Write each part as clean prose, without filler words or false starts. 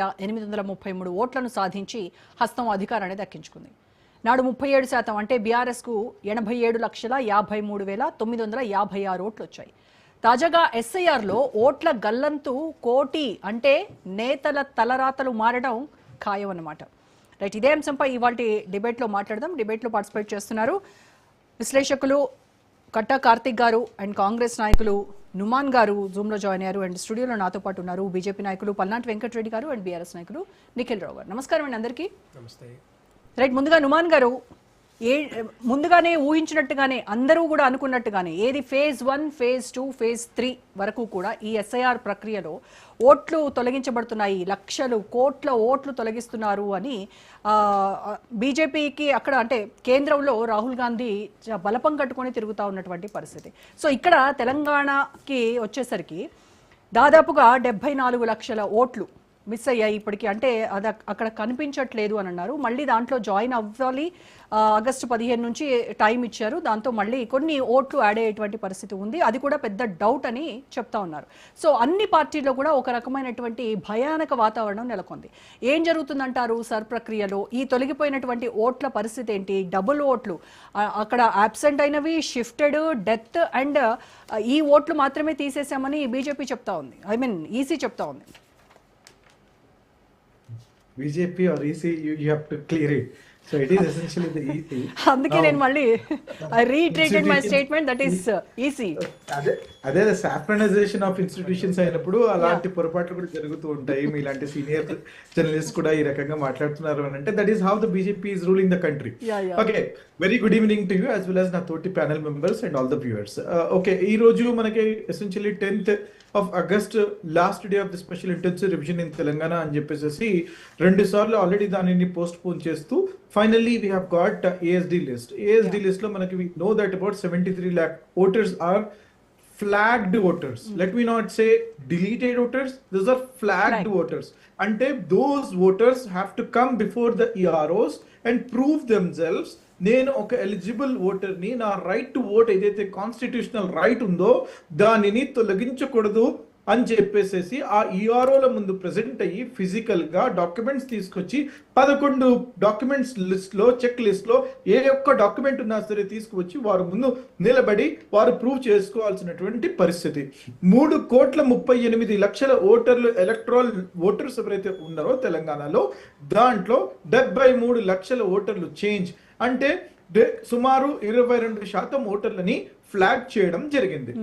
833 ఓట్లను సాధించి హస్తం అధికారాన్ని దక్కించుకుంది. నాడు 37% అంటే బీఆర్ఎస్కు 87,53,956 ఓట్లు వచ్చాయి. తాజాగా ఎస్ఐఆర్లో ఓట్ల గల్లంతు కోటి అంటే నేతల తలరాతలు మారడం ఖాయం అన్నమాట. రైట్, ఇదే అంశంపై ఇవాల్టి డిబేట్లో మాట్లాడదాం. డిబేట్లో పార్టిసిపేట్ చేస్తున్నారు విశ్లేషకులు కట్టా కార్తిక్ గారు అండ్ కాంగ్రెస్ నాయకులు నుమాన్ గారు జూమ్లో జాయిన్ అయ్యారు. అండ్ స్టూడియోలో నాతో పాటు ఉన్నారు బీజేపీ నాయకులు పల్నాటి వెంకటరెడ్డి గారు అండ్ బీఆర్ఎస్ నాయకులు నిఖిల్ రావు గారు. నమస్కారం అండి అందరికీ. నమస్తే. రైట్, ముందుగా నుమాన్ గారు, ముందుగానే ఊహించినట్టుగానే అందరూ కూడా అనుకున్నట్టుగానే ఏది ఫేజ్ 1, ఫేజ్ 2, ఫేజ్ 3 వరకు కూడా ఈ ఎస్ఐఆర్ ప్రక్రియలో ఓట్లు తొలగించబడుతున్నాయి, లక్షలు కోట్ల ఓట్లు తొలగిస్తున్నారు అని బీజేపీకి అక్కడ అంటే కేంద్రంలో రాహుల్ గాంధీ బలపం కట్టుకొని తిరుగుతూ ఉన్నటువంటి పరిస్థితి. సో ఇక్కడ తెలంగాణకి వచ్చేసరికి దాదాపుగా 74 లక్షల ఓట్లు మిస్ అయ్యాయి ఇప్పటికీ. అంటే అది అక్కడ కనిపించట్లేదు అని అన్నారు. మళ్ళీ దాంట్లో జాయిన్ అవ్వాలి, ఆగస్టు 15 నుంచి టైం ఇచ్చారు. దాంతో మళ్ళీ కొన్ని ఓట్లు యాడ్ అయ్యేటువంటి పరిస్థితి ఉంది. అది కూడా పెద్ద డౌట్ అని చెప్తా ఉన్నారు. సో అన్ని పార్టీల్లో కూడా ఒక రకమైనటువంటి భయానక వాతావరణం నెలకొంది. ఏం జరుగుతుందంటారు సర్ ప్రక్రియలో? ఈ తొలగిపోయినటువంటి ఓట్ల పరిస్థితి ఏంటి? డబుల్ ఓట్లు అక్కడ అబ్సెంట్ అయినవి, షిఫ్టెడ్, డెత్ అండ్ ఈ ఓట్లు మాత్రమే తీసేసామని బీజేపీ చెప్తా ఉంది, ఈసీ చెప్తా ఉంది. BJP or EC, you have to clear it. So it is essentially the EC. అందుకే నేను మళ్ళీ I reiterated my statement that is EC. అదే సాఫ్రనైజేషన్ ఆఫ్ ఇన్స్టిట్యూషన్స్ అయినప్పుడు అలాంటి పొరపాట్లు కూడా జరుగుతూ ఉంటాయి. మీలాంటి సీనియర్ జర్నలిస్ట్ కూడా ఈ రకంగా మాట్లాడుతున్నారు అని అంటే that is how the BJP is ruling the country. Okay, very good evening to you as well as నా తోటి panel members and all the viewers. Okay, ఈ రోజు మనకి essentially 10th of August last day of the special intensive revision in Telangana అని చెప్పేసి 2 సార్లు already దానిని post phone చేస్తూ finally we have got ASD list. ASD list లో మనకి we know that about 73 lakh voters are flagged voters. Let me not say deleted voters, those are flagged voters. Ante those voters have to come before the EROs and prove themselves. నేను ఒక eligible ఓటర్ని, నా right to vote ఏదైతే constitutional right ఉందో దానిని తొలగించకూడదు అని చెప్పేసి ఆ ఈఆర్ఓల ముందు ప్రెజెంట్ అయ్యి ఫిజికల్గా డాక్యుమెంట్స్ తీసుకొచ్చి 11 డాక్యుమెంట్స్ లిస్ట్లో చెక్ లిస్ట్లో ఏ ఒక్క డాక్యుమెంట్ ఉన్నా సరే తీసుకువచ్చి వారు ముందు నిలబడి వారు ప్రూవ్ చేసుకోవాల్సినటువంటి పరిస్థితి. 3,38,00,000 ఓటర్లు ఎలక్ట్రల్ ఓటర్స్ ఎవరైతే ఉన్నారో తెలంగాణలో దాంట్లో 73 లక్షల ఓటర్లు చేంజ్ అంటే సుమారు 22% ఓటర్లని ఫ్లాగ్ చేయడం జరిగింది.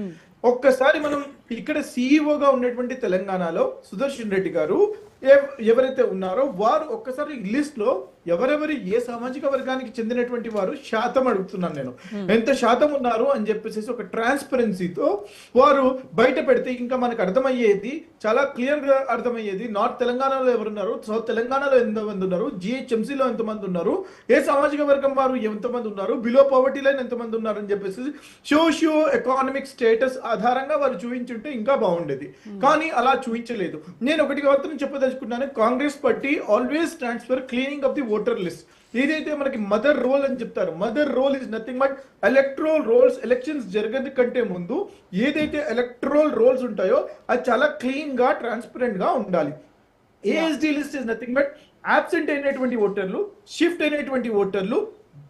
ఒక్కసారి మనం ఇక్కడ సిఇఓగా ఉన్నటువంటి తెలంగాణలో సుదర్శన్ రెడ్డి గారు ఎవరైతే ఉన్నారో వారు ఒక్కసారి లిస్ట్ లో ఎవరెవరు ఏ సామాజిక వర్గానికి చెందినటువంటి వారు శాతం అడుగుతున్నాను నేను, ఎంత శాతం ఉన్నారు అని చెప్పేసి ఒక ట్రాన్స్పరెన్సీతో వారు బయట పెడితే ఇంకా మనకు అర్థమయ్యేది, చాలా క్లియర్ గా అర్థమయ్యేది. నార్త్ తెలంగాణలో ఎవరున్నారు, సౌత్ తెలంగాణలో ఎంతమంది ఉన్నారు, జిహెచ్ఎంసీలో ఎంతమంది ఉన్నారు, ఏ సామాజిక వర్గం వారు ఎంతమంది ఉన్నారు, బిలో పవర్టీ లైన్ ఎంతమంది ఉన్నారు అని చెప్పేసి సోషియో ఎకానమిక్ స్టేటస్ ఆధారంగా వారు చూపించుంటే ఇంకా బాగుండేది. కానీ అలా చూపించలేదు. నేను ఒకటి మాత్రం చెప్పదలుచుకున్నాను, Congress party always stands for cleaning of the voter list. ఏదైతే మనకి మదర్ రోల్ అని చెప్తారు, mother roll is nothing but electoral rolls. Elections జరగదు కంటే ముందు ఏదైతే ఎలక్ట్రల్ రోల్స్ ఉంటాయో అది చాలా క్లీన్ గా ట్రాన్స్పరెంట్ గా ఉండాలి. ASD list is nothing but absent అయినటువంటి ఓటర్లు, షిఫ్ట్ అయినటువంటి ఓటర్లు,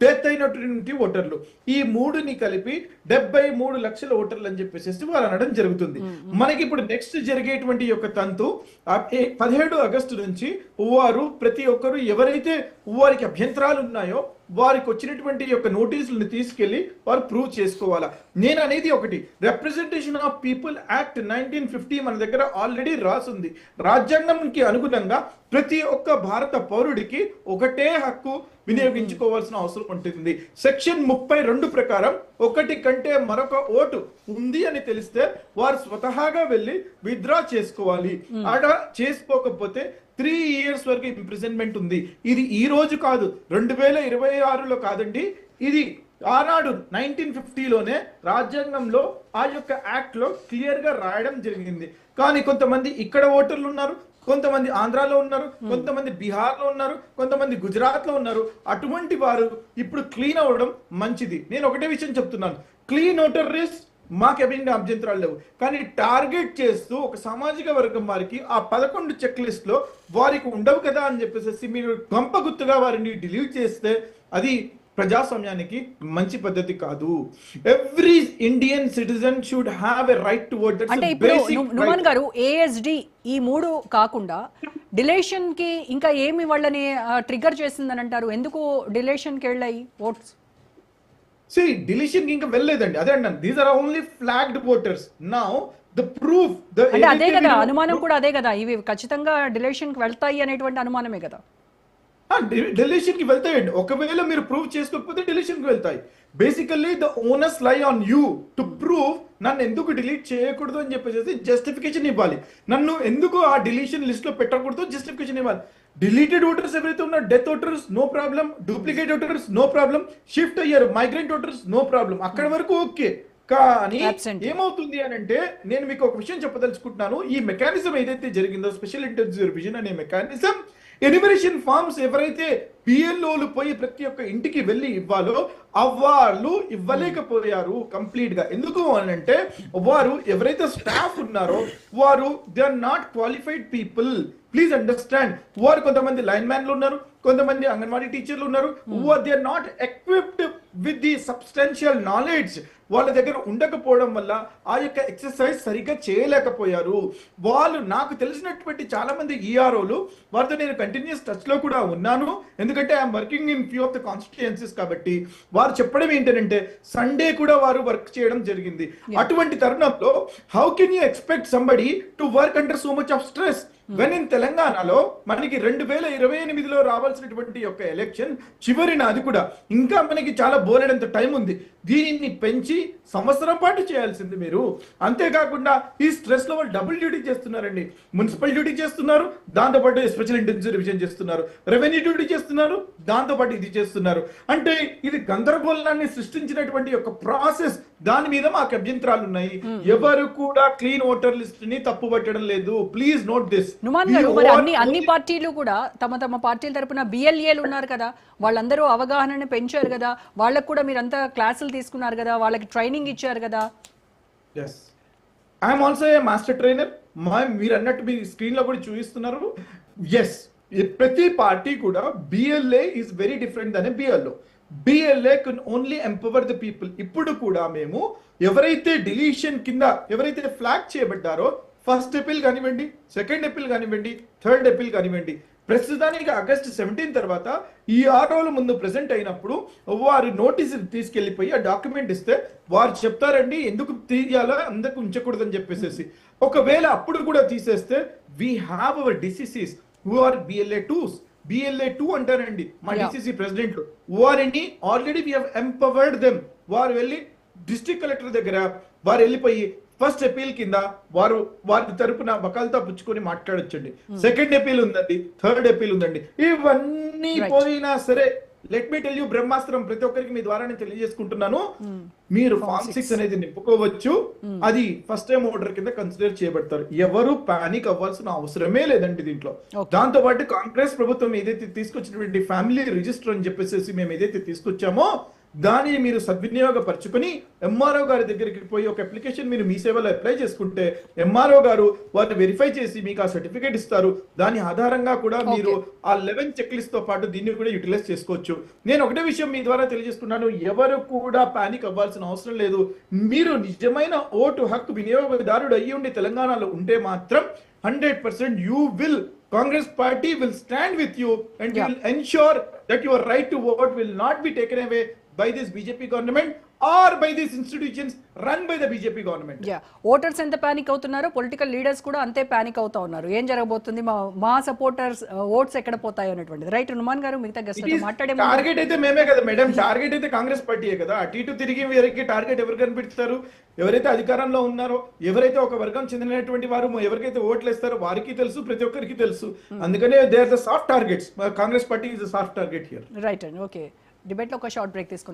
డెత్ అయినటువంటి ఓటర్లు, ఈ 3ని కలిపి 73 లక్షల ఓటర్లు అని చెప్పేసి వారు అనడం జరుగుతుంది. మనకి ఇప్పుడు నెక్స్ట్ జరిగేటువంటి యొక్క తంతు 17 ఆగస్టు నుంచి వారు ప్రతి ఒక్కరు ఎవరైతే వారికి అభ్యంతరాలు ఉన్నాయో వారికి వచ్చినటువంటి యొక్క నోటీసులను తీసుకెళ్లి వారు ప్రూవ్ చేసుకోవాలా. నేను అనేది ఒకటి, రిప్రజెంటేషన్ ఆఫ్ పీపుల్ యాక్ట్ 1950 మన దగ్గర ఆల్రెడీ రాసుంది. రాజ్యాంగంకి అనుగుణంగా ప్రతి ఒక్క భారత పౌరుడికి ఒకటే హక్కు వినియోగించుకోవాల్సిన అవసరం ఉంటుంది. సెక్షన్ 32 ప్రకారం ఒకటి కంటే మరొక ఓటు ఉంది అని తెలిస్తే వారు స్వతహాగా వెళ్ళి విత్డ్రా చేసుకోవాలి. అలా చేసుకోకపోతే 3 years వరకు ఇంప్రిజన్మెంట్ ఉంది. ఇది ఈ రోజు కాదు, 2026లో కాదండి, ఇది ఆనాడు 1950లోనే రాజ్యాంగంలో ఆ యొక్క యాక్ట్ లో క్లియర్ గా రాయడం జరిగింది. కానీ కొంతమంది ఇక్కడ ఓటర్లు ఉన్నారు, కొంతమంది ఆంధ్రాలో ఉన్నారు, కొంతమంది బీహార్లో ఉన్నారు, కొంతమంది గుజరాత్లో ఉన్నారు. అటువంటి వారు ఇప్పుడు క్లీన్ అవ్వడం మంచిది. నేను ఒకటే విషయం చెప్తున్నాను, క్లీన్ ఓటర్ లిస్ట్ మాకు ఎటువంటి అభ్యంతరాలు లేవు. కానీ టార్గెట్ చేస్తూ ఒక సామాజిక వర్గం వారికి ఆ 11 చెక్ లిస్ట్ లో వారికి ఉండవు కదా అని చెప్పేసి మీరు గంప గుర్తుగా వారిని డిలీట్ చేస్తే అది ప్రజాస్వామ్యానికి మంచి పద్ధతి కాదు. Every Indian citizen should have a right to vote. అంటే ఇప్పుడు నుమాన్ గారు ఏఎస్డి ఈ 3 కాకుండా డిలేషన్ కి ఇంకా ఏమి వాళ్ళని ట్రిగర్ చేసిందని అంటారు? ఎందుకు డిలేషన్ కి వెళ్ళాయి ఓట్స్? డిలీషన్ కి ఇంకా వెళ్ళలేదండి, అదే అన్నాను. These are only flagged voters. Now the proof అంటే అదే కదా అనుమానం కూడా, అదే కదా ఇవి ఖచ్చితంగా డిలేషన్ కి వెళ్తాయి అనేటువంటి అనుమానమే కదా. డిలీషన్ కి వెళ్తాయండి. ఒకవేళ మీరు ప్రూవ్ చేసుకోకపోతే డిలీషన్ కి వెళ్తాయి. Basically the owners lie on you to prove. నన్ను ఎందుకు డిలీట్ చేయకూడదు అని చెప్పేసి జస్టిఫికేషన్ ఇవ్వాలి. నన్ను ఎందుకు ఆ డిలీషన్ లిస్ట్ లో పెట్టకూడదు జస్టిఫికేషన్ ఇవ్వాలి. డిలీటెడ్ ఓటర్స్ ఎవరైతే ఉన్నారు, death voters no problem, duplicate voters no problem, shift అయ్యారు మైగ్రెంట్ ఓటర్స్ నో ప్రాబ్లం, అక్కడ వరకు ఓకే. కానీ ఏమవుతుంది అని అంటే, నేను మీకు ఒక విషయం చెప్పదలుచుకుంటున్నాను. ఈ మెకానిజం ఏదైతే జరిగిందో, స్పెషల్ ఇంటెన్సివ్ రివిజన్ అనే మెకానిజం, ఎన్యుమరేషన్ ఫార్మ్స్ ఎవరైతే పిఎల్ఓలు పోయి ప్రతి ఒక్క ఇంటికి వెళ్ళి ఇవ్వాలో వాళ్ళు ఇవ్వలేకపోయారు కంప్లీట్ గా. ఎందుకు అని అంటే, వారు ఎవరైతే స్టాఫ్ ఉన్నారో వారు they are not qualified people. Please understand. వారు కొంతమంది లైన్ మ్యాన్లు ఉన్నారు, కొంతమంది అంగన్వాడీ టీచర్లు ఉన్నారు. They are not equipped with the substantial knowledge. వాళ్ళ దగ్గర ఉండకపోవడం వల్ల ఆ యొక్క ఎక్సర్సైజ్ సరిగ్గా చేయలేకపోయారు. వాళ్ళు, నాకు తెలిసినటువంటి చాలా మంది ఈఆర్ఓలు, వారితో నేను కంటిన్యూస్ టచ్ లో కూడా ఉన్నాను. ఎందుకంటే I'm working in few of the constituencies. కాబట్టి వారు చెప్పడం ఏంటంటే సండే కూడా వారు వర్క్ చేయడం జరిగింది. అటువంటి తరుణంలో how can you expect somebody to work under so much of stress when in తెలంగాణలో మనకి 2028లో రావాల్సినటువంటి యొక్క ఎలక్షన్ చివరిన, అది కూడా ఇంకా మనకి చాలా బోలెడంత టైం ఉంది. దీనిని పెంచి సంవత్సరం పాటు చేయాల్సింది మీరు. అంతేకాకుండా ఈ స్ట్రెస్ లో వాళ్ళు డబుల్ డ్యూటీ చేస్తున్నారండి. మున్సిపల్ డ్యూటీ చేస్తున్నారు, దాంతోపాటు స్పెషల్ ఇంటెన్సివ్ రివిజన్ చేస్తున్నారు, రెవెన్యూ డ్యూటీ చేస్తున్నారు, దాంతోపాటు ఇది చేస్తున్నారు. అంటే ఇది గందరగోళాన్ని సృష్టించినటువంటి యొక్క ప్రాసెస్. దాని మీద మాకు అభ్యంతరాలు ఉన్నాయి. ఎవరు కూడా క్లీన్ ఓటర్ లిస్ట్ ని తప్పు పట్టడం లేదు. Please note this. నుమాన్ గారు, మరి అన్ని పార్టీలు కూడా తమ పార్టీల తరపున బిఎల్ఏలు ఉన్నారు కదా, వాళ్ళందరూ అవగాహనని పెంచారు కదా, వాళ్ళకు కూడా మీరంతా క్లాసులు తీసుకున్నారు కదా, వాళ్ళకి ట్రైనింగ్ ఇచ్చారు కదా. yes, I am also a master trainer. మీరు అన్నట్టు మీ స్క్రీన్ లో కూడా చూపిస్తున్నారు. ఎస్, ప్రతి పార్టీ కూడా బిఎల్ఏ ఈస్ వెరీ డిఫరెంట్ దాని BLO. BLA can only empower the people. ఇప్పుడు కూడా మేము ఎవరైతే డిలీషన్ కింద ఎవరైతే ఫ్లాగ్ చేయబడ్డారో, ఫస్ట్ ఎపిల్ కానివ్వండి, సెకండ్ ఎపిల్ కానివ్వండి, థర్డ్ ఎపిల్ కానివ్వండి, ప్రస్తుతానికి ఆగస్టు 17 తర్వాత ఈ ఆర్ఓల ముందు ప్రెసెంట్ అయినప్పుడు వారు నోటీసు తీసుకెళ్లిపోయి ఆ డాక్యుమెంట్ ఇస్తే వారు చెప్తారండి ఎందుకు తీయాలో, అందరికి ఉంచకూడదని చెప్పేసి. ఒకవేళ అప్పుడు కూడా తీసేస్తే we have our DCCs who are BLA2 అంటారండి మా డిసిసి ప్రెసిడెంట్. వారిని already we have empowered them. వారు వెళ్ళి డిస్ట్రిక్ట్ కలెక్టర్ దగ్గర వారు వెళ్ళిపోయి ఫస్ట్ అపీల్ కింద వారి తరపున వకాల్తా పుచ్చుకొని మాట్లాడొచ్చండి. సెకండ్ అపీల్ ఉందండి, థర్డ్ అపీల్ ఉందండి. ఇవన్నీ పోయినా సరే, లెట్ మీ టెల్ యూ, బ్రహ్మాస్త్రం ప్రతి ఒక్కరికి మీ ద్వారా నేను తెలియజేసుకుంటున్నాను. మీరు ఫార్మ్ 6 అనేది నింపుకోవచ్చు. అది ఫస్ట్ టైం ఓటర్ కింద కన్సిడర్ చేయబడతారు. ఎవరు పానిక్ అవ్వాల్సిన అవసరమే లేదండి దీంట్లో. దాంతో పాటు కాంగ్రెస్ ప్రభుత్వం ఏదైతే తీసుకొచ్చినటువంటి ఫ్యామిలీ రిజిస్టర్ అని చెప్పేసి మేము ఏదైతే తీసుకొచ్చామో దానిని మీరు సద్వినియోగపరచుకొని ఎంఆర్ఓ గారి దగ్గరికి పోయి ఒక అప్లికేషన్ మీరు మీ సేవలో అప్లై చేసుకుంటే ఎంఆర్ఓ గారు వారిని వెరిఫై చేసి మీకు ఆ సర్టిఫికేట్ ఇస్తారు. దాని ఆధారంగా కూడా మీరు ఆ 11 చెక్ లిస్ట్ తో పాటు దీన్ని కూడా యూటిలైజ్ చేసుకోవచ్చు. నేను ఒకటే విషయం మీ ద్వారా తెలియజేస్తున్నాను, ఎవరు కూడా పానిక్ అవ్వాల్సిన అవసరం లేదు. మీరు నిజమైన ఓటు హక్కు వినియోగదారుడు అయ్యి ఉండి తెలంగాణలో ఉంటే మాత్రం 100% you will, Congress party will stand with you and you will ensure that your right to vote will not be taken away by this BJP government or by these institutions run by the BJP government. Voters ఎంత panic అవుతున్నారో political leaders కూడా అంతే panic అవుతా ఉన్నారు. ఏం జరగబోతుంది, మా supporters oats ఎక్కడ పోతాయి అనేటువంటిది. రైట్ నుమాన్ గారు, మిగతా గెస్ట్ మాట్లాడే టార్గెట్ అయితే మేమే కదా మేడం, టార్గెట్ అయితే కాంగ్రెస్ పార్టీయే కదా. అటు ఇటు తిరిగి వీరికి టార్గెట్ ఎవరు కనిపెడతారు? ఎవరైతే అధికారంలో ఉన్నారో, ఎవరైతే ఒక వర్గం చెందినటువంటి వారు ఎవరికైతే ఓట్లు వేస్తారో వారికి తెలుసు, ప్రతి ఒక్కరికి తెలుసు. అందుకనే they are the soft targets. Congress party is the soft target here. Right అండి. ఓకే, డిబేట్ లో ఒక షార్ట్ బ్రేక్ తీసుకున్నాం.